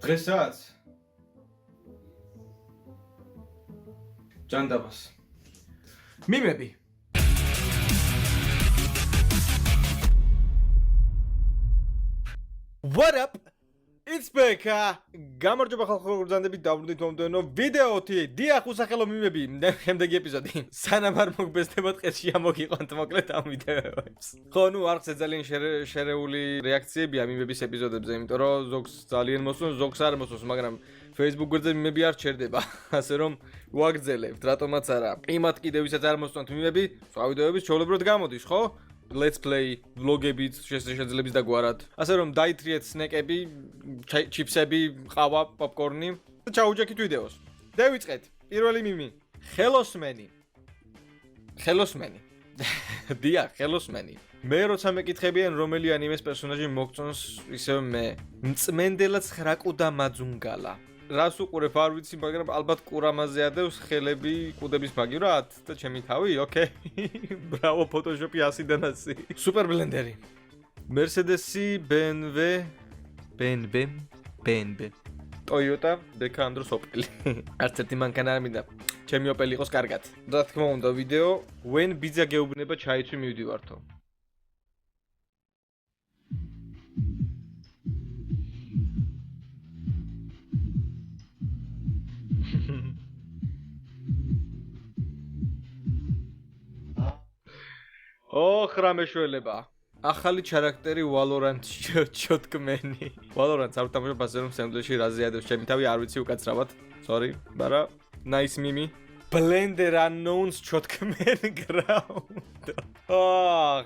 დღესაც ჯანდაბას მიმები What up? It's Beka. გამარჯობა ხალხო, გრძანდებით დავრდით მომდენო ვიდეოთი. დიახ, უსახელო მიმები. შემდეგი ეპიზოდი. სანამ არ მოგბესდებოდ ყეთში ამოგიყვანთ მოკლედ ამ ვიდეოებს. ხო, ნუ არც ძალიან შერეული რეაქციებია მიმების ეპიზოდებზე, იმიტომ რომ ზოგს ძალიან მოსწონს, ზოგს არ მოსწონს, მაგრამ Facebook გვერდზე მიმები არ ჩერდება. ასე რომ ვაგრძელებთ, რატომაც არა. იმათ კიდევ ვისაც არ მოსწონთ მიმები, სხვა ვიდეოების ჩაოლებროთ გამოდის, ხო? Let's play vlogებით შესაძლებლებს და გვარად. ასე რომ დაითრიეთ სნეკები, ჩიფსები, ყავა, პოპკორნი და ჩაუჯექით ვიდეოს. დავიწყეთ. პირველი მიმი. ხელოსმენი. დიახ, ხელოსმენი. მე როცა მეკითხებიან რომელი ანიმეს პერსონაჟი მოგწონს, ისევ მე. მწმენდელად 9 კუდა მაძუნგალა. რას უყურებ არ ვიცი, მაგრამ ალბათ კურამაზე ადევს ხელები კუდების მაგივრად და ჩემი თავი, ოკეი. ბრავო, ფოტოშოპი 100-დან 100. სუპერ ბლენდერი. Mercedes-ი, BMW. Toyota, Beka ამ დროს Opel. არც ერთი მანქანა არ მინდა. ჩემი Opel იყოს კარგად. რა თქმა უნდა, ვიდეო when ბიძა გეუბნება ჩაიცვი მივდივართო. ხრამეშველება. ახალი ჩარაქტერი Valorant ჩოტკმენი. Valorant-ს არ ვთამაშობ, ასე რომ სენდვიჩი რაზე ადევს ჩემი თავი, არ ვიცი უკაცრავად. Sorry, მაგრამ nice mimi. Blender unknowns ჩოტკმენ ground.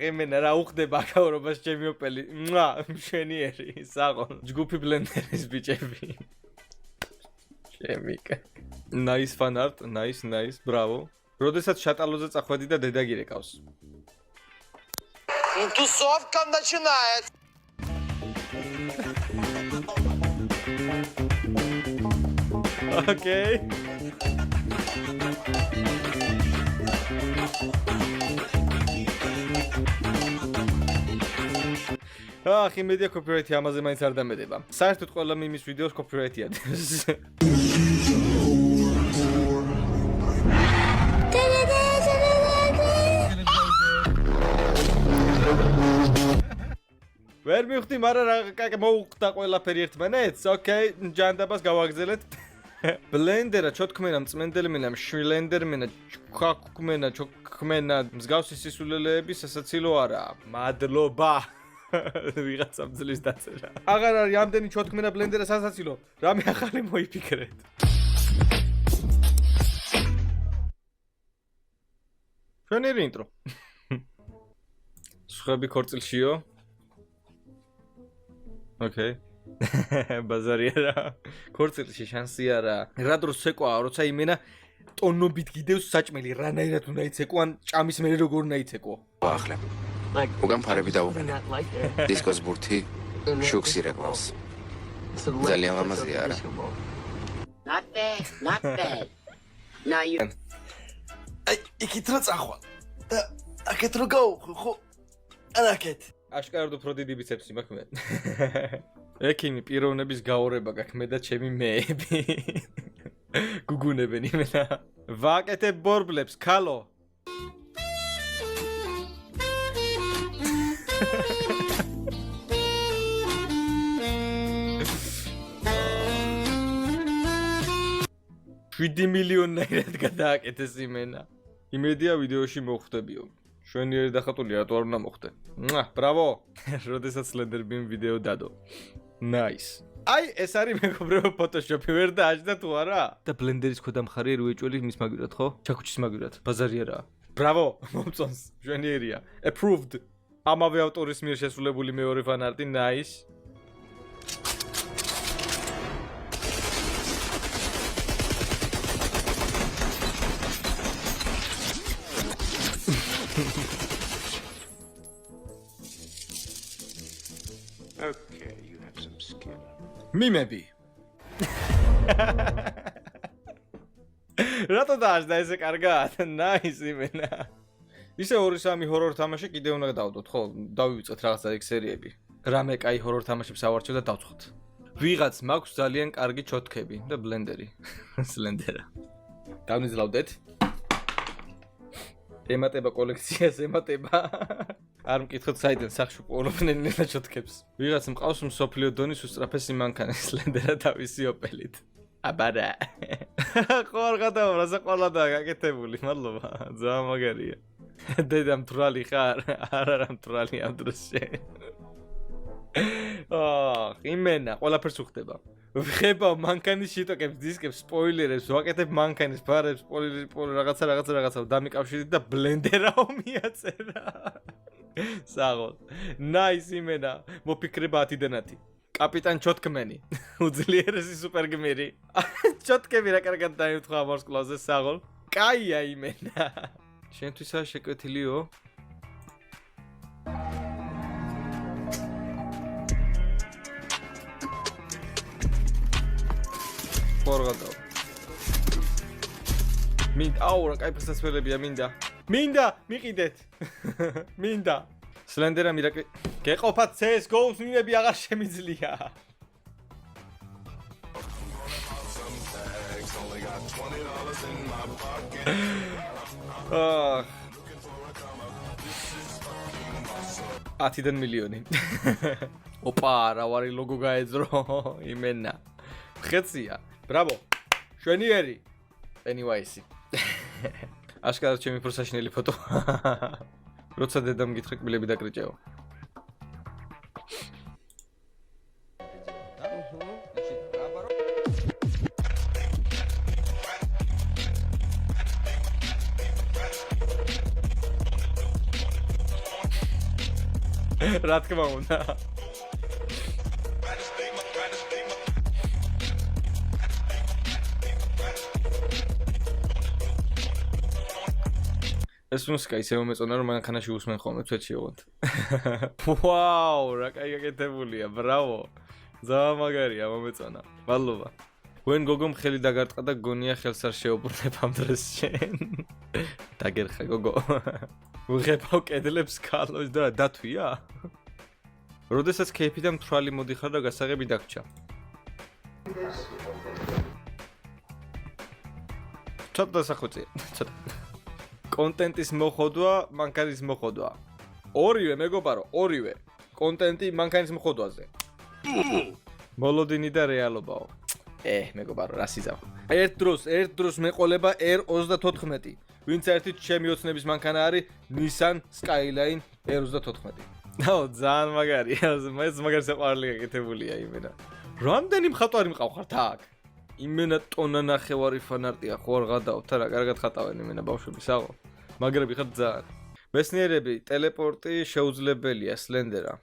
იმენა რა უხდება აქაურობას ჩემი ოპელი. მშვენიერი, საღონ. ჯგუფი Blender-ის ბიჭები. შემიკა. Nice fan art, nice, bravo. როდესაც შატალოზე წახვედი და დედა გირეკავს. Тусовка начинается. Окей. იმედია კოპირაითი ამაზე მაინც არ დამედება. საერთოდ ყველა მიმის ვიდეოს კოპირაითი ადეს. ვერ მივხვდი, მაგრამ მოუხდა ყველაფერი ერთმანეთს. ოკეი, ჯანდაბას გავაგზელეთ. ბლენდერა, ჩოტკმენა, მწმენდელმენა, შვილენდერმენა, ჩქვაკმენა, ჩოქმენა, მსგავსი სისულელეები სასაცილო არაა. მადლობა. ვიღაცამ ძლის დაწერა. აღარ არის ამდენი ჩოტკმენა ბლენდერა სასაცილო. რამე ახალი მოიფიქრეთ. შენერი ინტრო. სხვები ქორწილშიო. Okay. ბაზარია. ქორწილში შანსი არა. რა დროს ცეკვაა, როცა იმენა ტონობით გიდევს საჭმელი, რანაირად უნდა იცეკო, ან ჭამის მერე როგორ უნდა იცეკო. ახლა. უგან ფარები დავუყენე. დისკოს ბურთი, შუქს ირეკლავს. ძალიან ლამაზია არა. Not bad. Now you. იქით რა წახვალ. და აქეთ რო გავუხო, ხო? ანაკეთ. აშკარად უფრო დიდი ბიცეპსი მაქვს მე. ექიმი პიროვნების გაორება გაქვს მე და ჩემი მეები. გუგუნებენ იმენა. ვაკეთებ ბორბლებს, ქალო. $7 მილიონად გადააკეთეს იმენა. იმედია ვიდეოში მოხვდებიო. შვენიერი დახატული რატო არ უნდა მოხდე. ბრავო. როდესაც Slender Beam ვიდეო დადო. Nice. აი, ეს არის მეგობრებო ფოტოშოპი, ვერ დააჯდა თუ არა? და Blender-ის ქვედა მხარე რუეჭველი მის მაგივრად, ხო? ჩაქუჩის მაგივრად. ბაზარია რა. ბრავო, მომწონს. შვენიერია. Approved. ამავე ავტორის მიერ შესრულებული მეორე ფანარტი, nice. Okay, you have some skill. მიმები. რატო დააჯდა ესე კარგად? Nice იმენა. ისე 2-3 ჰორორ თამაში კიდე უნდა დავდოთ, ხო? დავივიწყეთ რაღაცა ეგ სერიები. რამე კაი ჰორორ თამაშებს ავარჩევ და დავწუხოთ. ვიღაც მაქვს ძალიან კარგი ჩოთქები და ბლენდერი. სლენდერა. დავნიშნავდეთ. ემატება კოლექციას, ემატება. არ მკითხოთ საიდან სახში პოულობდნენ ნელა ჩოთქებს. ვიღაც მყავს მსოფლიო დონის უსწრაფესი მანქანა სლენდერა თავისი ოპელით. აბარა. ხო არ გადავა, რაზე ყოლა და გაკეთებული, მადლობა. ძალიან მაგარია. დედა მთვრალი ხარ? არა მთვრალი ამ დროს შენ. იმენა, ყველაფერს უხდება. ვხებავ მანქანის შიტოკებს, დისკებს, სპოილერებს, ვაკეთებ მანქანის ფარებს, რაღაცა დამიკავშირდით და ბლენდერაო მიაწერა. საღოლ. Nice იმენა, მოფიქრება 10-დან 10. კაპიტან ჩოთქმენი. უძლიერესი სუპერგმირი. ჩოთკები რა კარგად დაიმთხვა ვარსკვლავზე, საღოლ. კაია იმენა. შენთვისაა შეკვეთილიო? ხორღადო. მინდა, აუ რა кайფ სასწველებია მინდა. მინდა, მიყიდეთ. მინდა. სლენდერა მირაკლი. გეყოფა CS:GO-ს მიმები აღარ შემიძლია. $10 მილიონი. ოპა, რა ვარი ლოგო გაეძრო იმენა. ხეცია. Bravo. შვენიერი. Anyways. აშკარად ჩემი პროფესიონალი ფოტო. როცა დედამ გითხრა კბილები დაკრიჭეო. რა თქმა უნდა. ეს მუსიკა ისე მომეწონა რომ მანქანაში უსმენ ხოლმე თვეთში ოღონდ. ვაუ, რა კაი გაკეთებულია, ბრავო. ძალიან მაგარია, მომეწონა. მადლობა. ვენ გოგომ ხელი დაგარტყა და გონია ხელს არ შეუბრუნებ ამ დროს შენ. დაგერხა გოგო. ვიღებავ კედლებს ქალოს და დათვია? როდესაც ქეიფი და მთვრალი მოდიხარ და გასაღები დაგჭა. ცოტა დასახვეწია, ცოტა. კონტენტის მოხოდვა, მანქანის მოხოდვა. ორივე მეგობარო, ორივე. კონტენტი მანქანის მოხოდვაზე. მოლოდინი და რეალობაო. მეგობარო, რა სიზავ. ერთ დროს მეყოლება R34. ვინც ერთი ჩემი ოცნების მანქანა არის Nissan Skyline R34. ნაო, ძალიან მაგარია. მეც მაგარი საყვარელი გაკეთებულია იმენა. რამდენი მხატვარი მყავხართ აქ? იმენა ტონა ნახევარი ფანარტია ხო არ გადავთ რა კარგად ხატავენ იმენა ბავშვები საღო მაგრები ხარ ძალიან მეცნიერები ტელეპორტი შეუძლებელია სლენდერა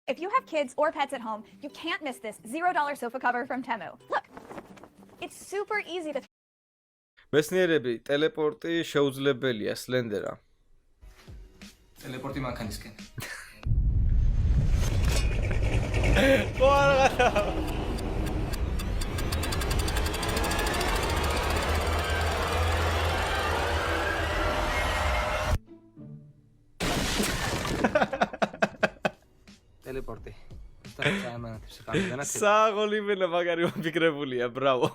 If you have kids or pets at home, you can't miss this $0 sofa cover from Temu. Look. It's super easy to მეცნიერები ტელეპორტი შეუძლებელია სლენდერა ტელეპორტი მანქანისკენ ტელეპორტი. საღოლი მენა მაგარი მოფიქრებულია, ბრავო.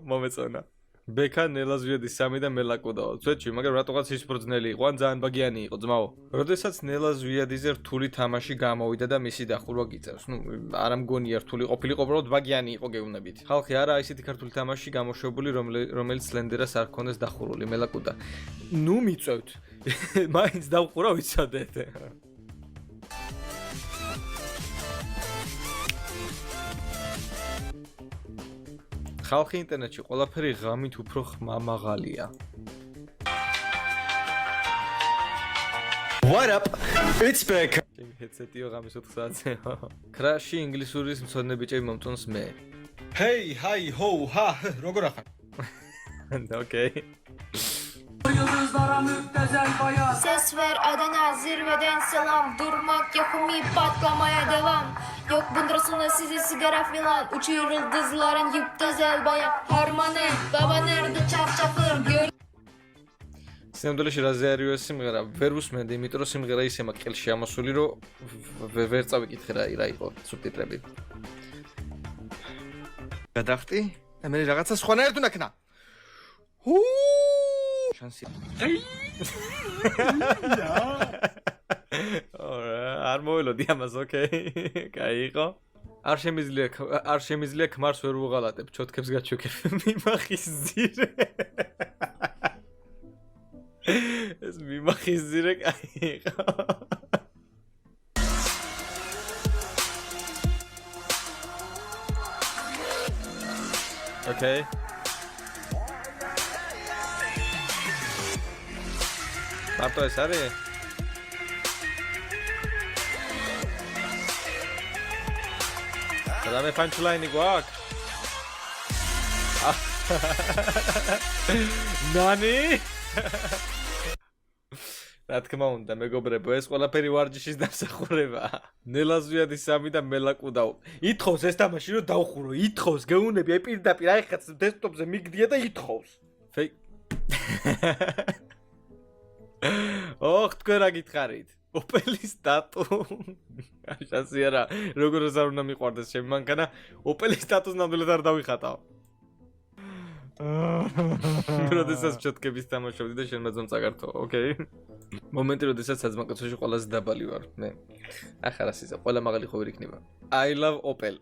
მომეწონა. ბექა ნელაზვიადის 3 და მელაკუდაო. წვეთში, მაგრამ რატოღაც ის ბრძნელი იყო, ან ძალიან ბაგიანი იყო, ძმაო. როდესაც ნელაზვიადიზე რთული თამაში გამოვიდა და მისი დახურვა გიწევს. არა მგონია რთული ყოფილიყო, უბრალოდ ბაგიანი იყო გეუბნებით. ხალხი არა ისეთი ქართული თამაში გამოშვებული, რომელიც სლენდერას არ ქონდეს დახურული, მელაკუდა. მიწევთ. მაინც დავყურა ვიცოდეთ. ხალხი ინტერნეტში ყველაფერი ღამით უფრო ხმამაღალია. What up? It's back. ჩემი ჰედსეტიო ღამის 4 საათზე. კრაში ინგლისურის მცოდნე ბიჭები მომწონს მე. Hey, hi, ho, ha, როგორ ახარ? Okay. Ses ver Adana zirveden selam. Durmak yok mi patlamaya devam. Yok bundrasında sizi sigara filan. Uçuyor yıldızların müptezel bayan. Harmanı baba nerede çarşafır gör. სინამდვილეში რაზე არის ეს სიმღერა? ვერ უსმენდი, იმიტომ რომ სიმღერა ისე მაქვს ყელში ამოსული, რომ ვერ წავიკითხე რა იყო სუბტიტრები. გადახტი? და მე რაღაცა სხვანაირად უნდა ქნა. შანსი. არ მოველოდი ამას, ოკეი. კაი იყო. არ შემიძლია ქმარს ვერ უღალატებ, ჩოთქებს გაჩვექებ. მიმახის ძირე. ეს მიმახის ძირე კაი იყო. ოკეი. მარტო ეს არის? რამე პანჩლაინი გვაქვს? ნანი? რა თქმა უნდა, მეგობრებო, ეს ყველაფერი ვარჯიშის დამსახურებაა. ნელაზვიადი 3 და მელაკუდაო. ითხოვს ეს თამაში რომ დავხურო, ითხოვს, გეუნები, აი პირდაპირ აი ხაც დესკტოპზე მიგდია და ითხოვს. ფეი. ოხ, თქვენ რა გითხარით? ოპელის დატუ. შანსი არა, როგორ არ უნდა მიყვარდეს ჩემი მანქანა, ოპელის დატუს ნამდვილად არ დავიხატავ. როდესაც ჩოთკების თამაშობდი და შენ მაძმ წაგართო, ოკეი? მომენტი, როდესაც საძმაკაცოში ყველაზე დაბალი ვარ, მე. ახლა რასიზა, ყველა მაღალი ხო ვერ იქნება. I love Opel.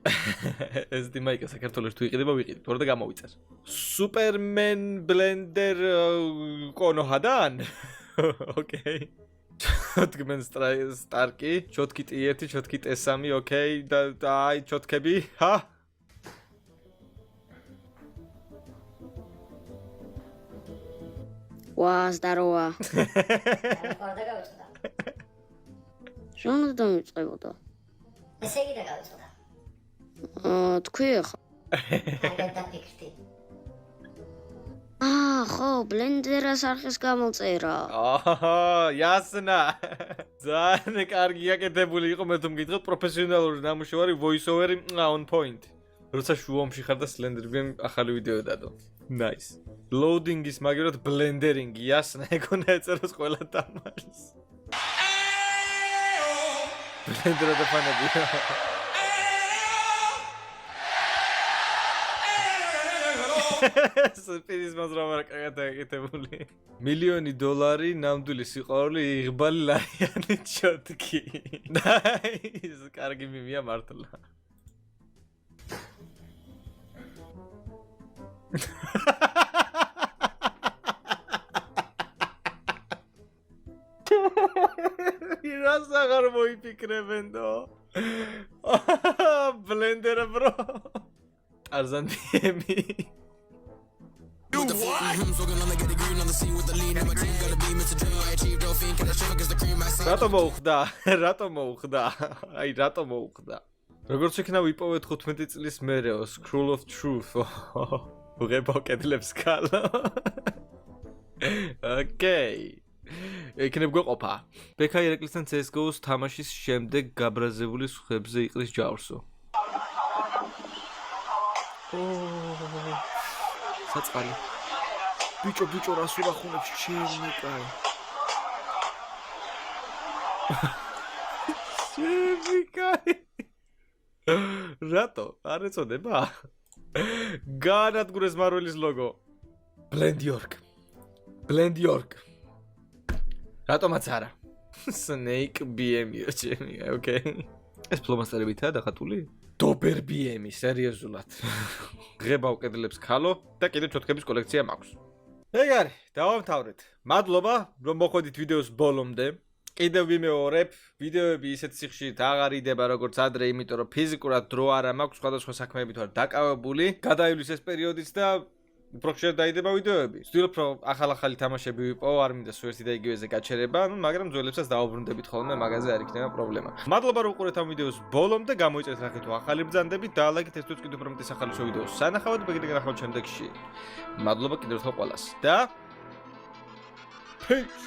ეს დიმაიკა საქართველოს თუ იყიდება, ვიყიდე, თორე და გამოვიწერ. Superman Blender კონოჰადან? ოკეი. ჩოთკმენ სტარკი, ჩოთკი T1, ჩოთკი T3, ოკეი, და აი ჩოთკები, ჰა? ვა, ზდაროა. შენ უნდა დამიწყებოდა. ესე იგი და გავიწყდა. თქვი ახლა. აგერ დაფიქრდი. ხო, ბლენდერას არხის გამოწერა. იასნა. ძალიან კარგი აკეთებული იყო, მე თუ მგითხოთ პროფესიონალური ნამუშევარი, voice over-ი on point. როცა შუამში ხარ და სლენდერბიმ ახალი ვიდეო დადო. Nice. Loading-ის მაგერად blendering-ი, იასნა, ეგონა ეწეროს ყველა თამაშს. Blender-ა და ფანები. სპიდის მაზრავა კარგად აკეთებული. $1,000,000 ნამდვილი სიყვარული იღბალი ლარიანი ჩოთკი. Nice, კარგი მიმია მართლა. რას აღარ მოიფიქრებენდო? Blender bro. Tarzan-ები. რატომ მოუხდა? რატომ მოუხდა? აი რატომ მოუხდა? როგორც იქნა ვიპოვეთ 15 წლის მერეო Scroll of Truth. უღებო კედლებს კალო. ოკეი. იქნებ გვეყოფა. ბექა ირეკლისთან CS:GO-ს თამაშის შემდეგ გაბრაზებული სხვებზე იყრის ჯავრსო. საწყალი. ბიჭო რას ურახუნებს ჩემი კაი. ჩემი კაი. რატო? არ ეწოდება? განადგურეს მარველის ლოგო. Blend York. რატომაც არა? Snake BM-ია ჩემი, ოკეი. ეს ფლომასტერებითაა დახატული? Dober BM-ი, სერიოზულად. ღებავ კედლებს ქალო და კიდევ ჩოთკების კოლექცია მაქვს. ეგ არის, დავამთავრეთ. მადლობა, რომ მოხვედით ვიდეოს ბოლომდე. კიდევ ვიმეორებ, ვიდეოები ისეთ სიხშირით აღარ იდება როგორც ადრე, იმიტომ რომ ფიზიკურად დრო არ მაქვს, სხვადასხვა საქმეებით ვარ დაკავებული. გადაივლის ეს პერიოდიც და უფრო ხშირად დაიდება ვიდეოები. ვცდილობ რომ ახალ-ახალი თამაშები ვიპოვო, არ მინდა სულ ერთი და იგივეზე გაჩერება, მაგრამ ძველებსაც დავუბრუნდებით ხოლმე, მაგაზე არ იქნება პრობლემა. მადლობა რომ უყურეთ ამ ვიდეოს ბოლომდე, გამოიწერეთ რა თუ ახალი ბრძანდები, დაალაიქეთ ეს თვით კიდევ უფრო მეტი სახალისო ვიდეოს სანახავად, ბეგრე განახავთ შემდეგში. მადლობა კიდევ ერთხელ ყველას და Peace.